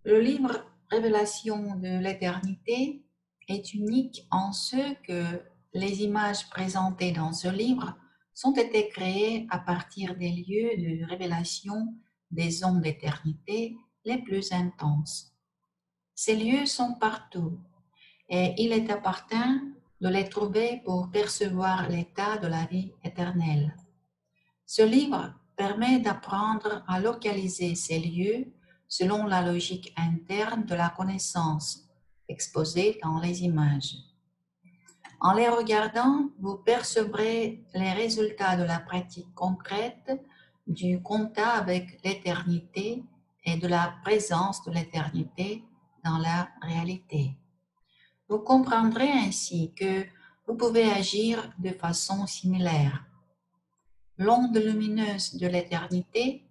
Le livre Révélation de l'éternité est unique en ce que les images présentées dans ce livre sont été créées à partir des lieux de révélation des ondes d'éternité les plus intenses. Ces lieux sont partout et il est opportun de les trouver pour percevoir l'état de la vie éternelle. Ce livre permet d'apprendre à localiser ces lieux selon la logique interne de la connaissance exposée dans les images. En les regardant, vous percevrez les résultats de la pratique concrète du contact avec l'éternité et de la présence de l'éternité dans la réalité. Vous comprendrez ainsi que vous pouvez agir de façon similaire. L'onde lumineuse de l'éternité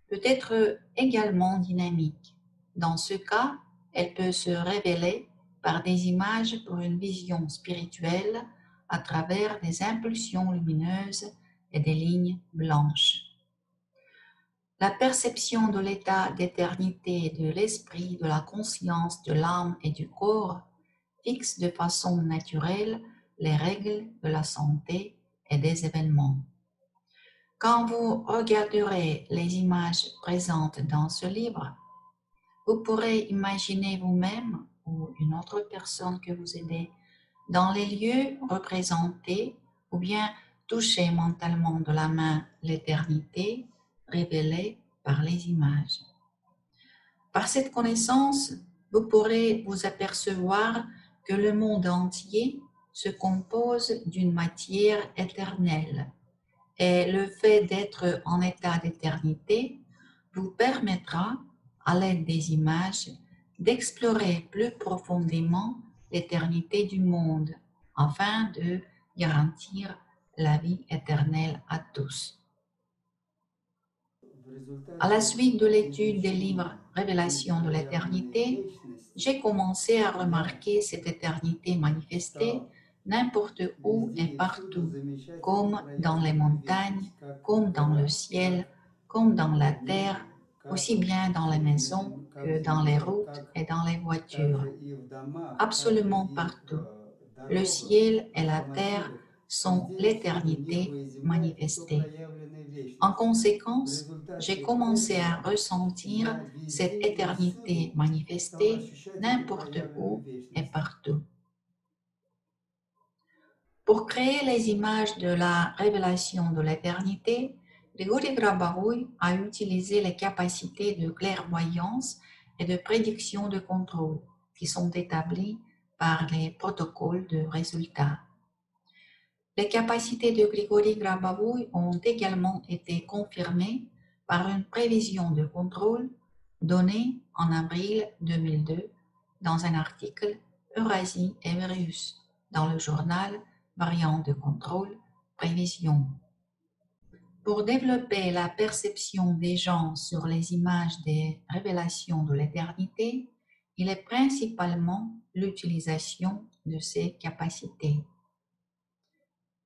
peut être également dynamique. Dans ce cas, elle peut se révéler par des images pour une vision spirituelle à travers des impulsions lumineuses et des lignes blanches. La perception de l'état d'éternité de l'esprit, de la conscience, de l'âme et du corps fixe de façon naturelle les règles de la santé et des événements. Quand vous regarderez les images présentes dans ce livre, vous pourrez imaginer vous-même ou une autre personne que vous aidez dans les lieux représentés ou bien toucher mentalement de la main l'éternité révélée par les images. Par cette connaissance, vous pourrez vous apercevoir que le monde entier se compose d'une matière éternelle et le fait d'être en état d'éternité vous permettra, à l'aide des images, d'explorer plus profondément l'éternité du monde afin de garantir la vie éternelle à tous. À la suite de l'étude des livres Révélation de l'éternité, j'ai commencé à remarquer cette éternité manifestée n'importe où et partout, comme dans les montagnes, comme dans le ciel, comme dans la terre, aussi bien dans les maisons que dans les routes et dans les voitures. Absolument partout. Le ciel et la terre sont l'éternité manifestée. En conséquence, j'ai commencé à ressentir cette éternité manifestée n'importe où et partout. Pour créer les images de la révélation de l'éternité, Grigori Grabarui a utilisé les capacités de clairvoyance et de prédiction de contrôle qui sont établies par les protocoles de résultats. Les capacités de Grigori Grabavoy ont également été confirmées par une prévision de contrôle donnée en avril 2002 dans un article Eurasie et Virus dans le journal Variant de contrôle Prévision. Pour développer la perception des gens sur les images des révélations de l'éternité, il est principalement l'utilisation de ces capacités.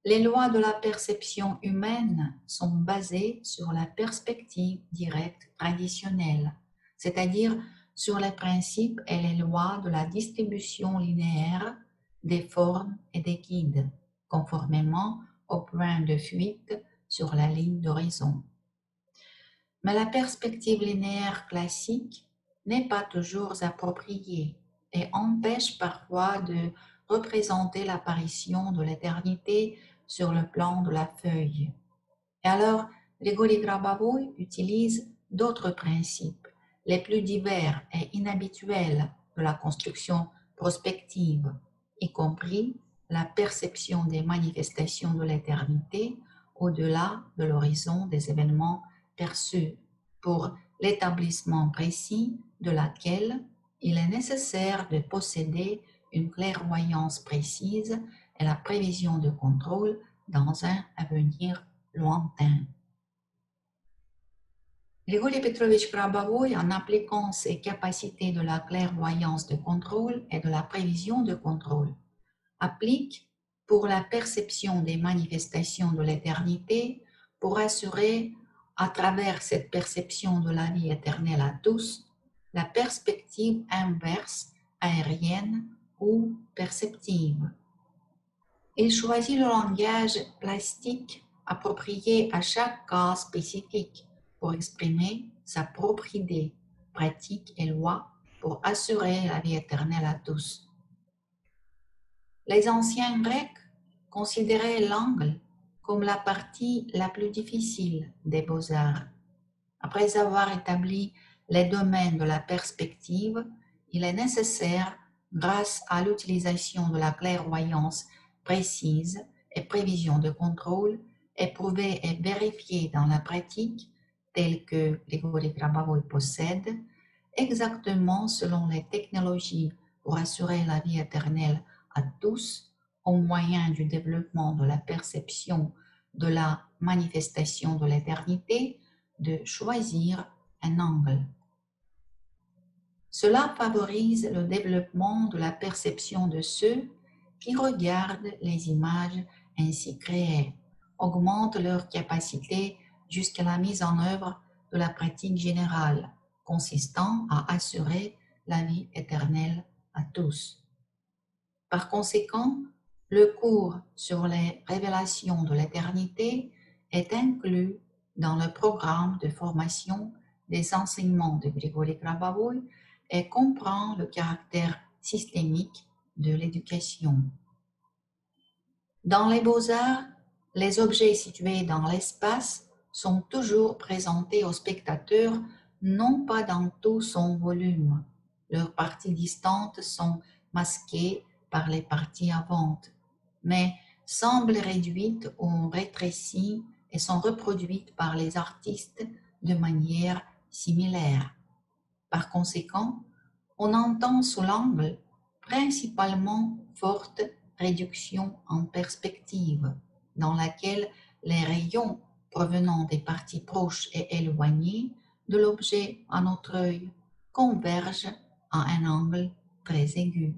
Les lois de la perception humaine sont basées sur la perspective directe traditionnelle, c'est-à-dire sur les principes et les lois de la distribution linéaire des formes et des guides, conformément au point de fuite sur la ligne d'horizon. Mais la perspective linéaire classique n'est pas toujours appropriée et empêche parfois de représenter l'apparition de l'éternité sur le plan de la feuille. Et alors, Grigori Grabavoy utilise d'autres principes, les plus divers et inhabituels de la construction prospective, y compris la perception des manifestations de l'éternité au-delà de l'horizon des événements perçus, pour l'établissement précis de laquelle il est nécessaire de posséder une clairvoyance précise et la prévision de contrôle dans un avenir lointain. Grigori Petrovitch Grabavoy, en appliquant ses capacités de la clairvoyance de contrôle et de la prévision de contrôle, applique pour la perception des manifestations de l'éternité pour assurer, à travers cette perception de la vie éternelle à tous, la perspective inverse, aérienne ou perceptive. Il choisit le langage plastique approprié à chaque cas spécifique pour exprimer sa propre idée, pratique et loi pour assurer la vie éternelle à tous. Les anciens Grecs considéraient l'angle comme la partie la plus difficile des beaux-arts. Après avoir établi les domaines de la perspective, il est nécessaire, grâce à l'utilisation de la clairvoyance précise et prévision de contrôle, éprouvée et vérifiée dans la pratique, telle que Grigori Grabovoi possède, exactement selon les technologies pour assurer la vie éternelle à tous, au moyen du développement de la perception de la manifestation de l'éternité, de choisir un angle. Cela favorise le développement de la perception de ceux qui regardent les images ainsi créées, augmente leur capacité jusqu'à la mise en œuvre de la pratique générale, consistant à assurer la vie éternelle à tous. Par conséquent, le cours sur les révélations de l'éternité est inclus dans le programme de formation des enseignements de Grigori Grabovoi et comprend le caractère systémique de l'éducation. Dans les beaux-arts, les objets situés dans l'espace sont toujours présentés au spectateur non pas dans tout son volume. Leurs parties distantes sont masquées par les parties avantes, mais semblent réduites ou rétrécies et sont reproduites par les artistes de manière similaire. Par conséquent, on entend sous l'angle principalement forte réduction en perspective, dans laquelle les rayons provenant des parties proches et éloignées de l'objet à notre œil convergent à un angle très aigu.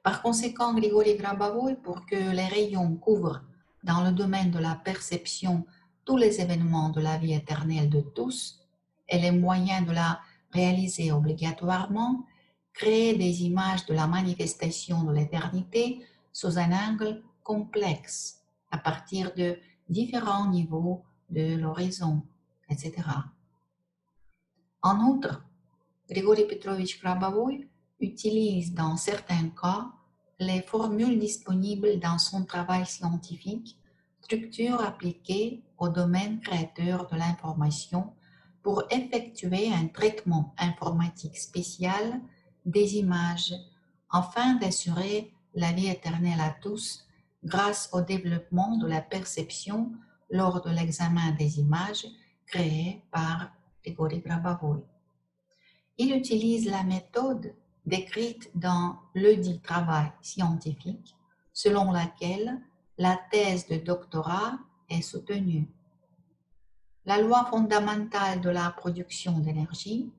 Par conséquent, Grigori Grabovoi, pour que les rayons couvrent dans le domaine de la perception tous les événements de la vie éternelle de tous et les moyens de la réaliser obligatoirement, créer des images de la manifestation de l'éternité sous un angle complexe à partir de différents niveaux de l'horizon, etc. En outre, Grigori Petrovich Grabovoi utilise dans certains cas les formules disponibles dans son travail scientifique, structure appliquée au domaine créateur de l'information pour effectuer un traitement informatique spécial des images afin d'assurer la vie éternelle à tous grâce au développement de la perception lors de l'examen des images créées par Grigori Grabovoi. Il utilise la méthode décrite dans le dit travail scientifique, selon laquelle la thèse de doctorat est soutenue. La loi fondamentale de la production d'énergie,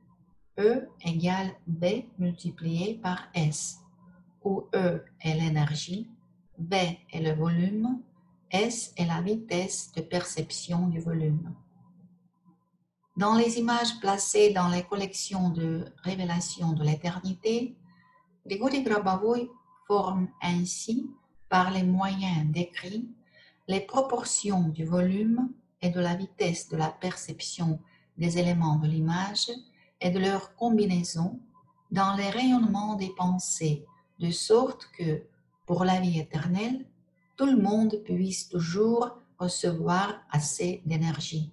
E égale B multiplié par S, où E est l'énergie, B est le volume, S est la vitesse de perception du volume. Dans les images placées dans les collections de révélations de l'éternité, Grigori Grabovoi forme ainsi, par les moyens décrits, les proportions du volume et de la vitesse de la perception des éléments de l'image et de leur combinaison dans les rayonnements des pensées, de sorte que, pour la vie éternelle, tout le monde puisse toujours recevoir assez d'énergie.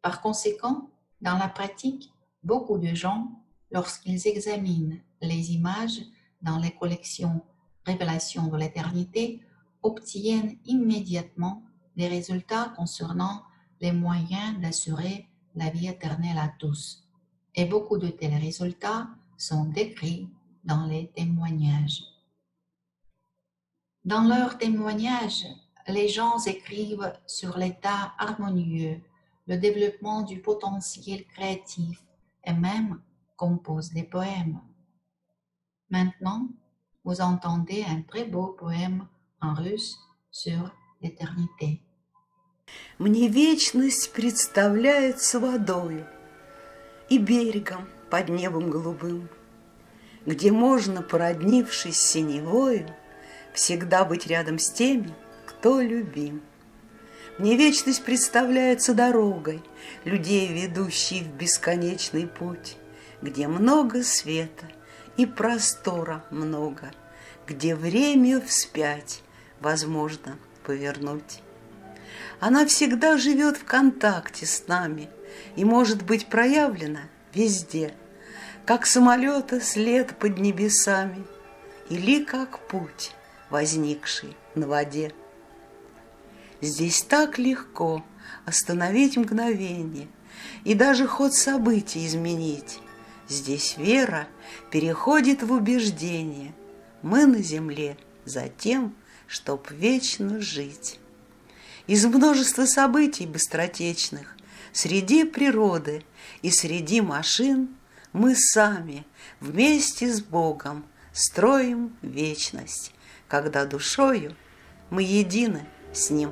Par conséquent, dans la pratique, beaucoup de gens, lorsqu'ils examinent les images dans les collections Révélations de l'éternité, obtiennent immédiatement des résultats concernant les moyens d'assurer la vie éternelle à tous. Et beaucoup de tels résultats sont décrits dans les témoignages. Dans leurs témoignages, les gens écrivent sur l'état harmonieux, le développement du potentiel créatif et même composent des poèmes. Maintenant, vous entendez un très beau poème en russe sur l'éternité. Мне вечность представляется водою и берегом, под небом голубым, где можно, породнившись с синевою, всегда быть рядом с теми, кто любим. Мне вечность представляется дорогой, людей, ведущей в бесконечный путь, где много света и простора много, где время вспять возможно повернуть. Она всегда живет в контакте с нами и может быть проявлена везде, как самолета след под небесами или как путь, возникший на воде. Здесь так легко остановить мгновение и даже ход событий изменить. Здесь вера переходит в убеждение. Мы на земле за тем, чтоб вечно жить. Из множества событий быстротечных среди природы и среди машин мы сами вместе с Богом строим вечность, когда душою мы едины с Ним.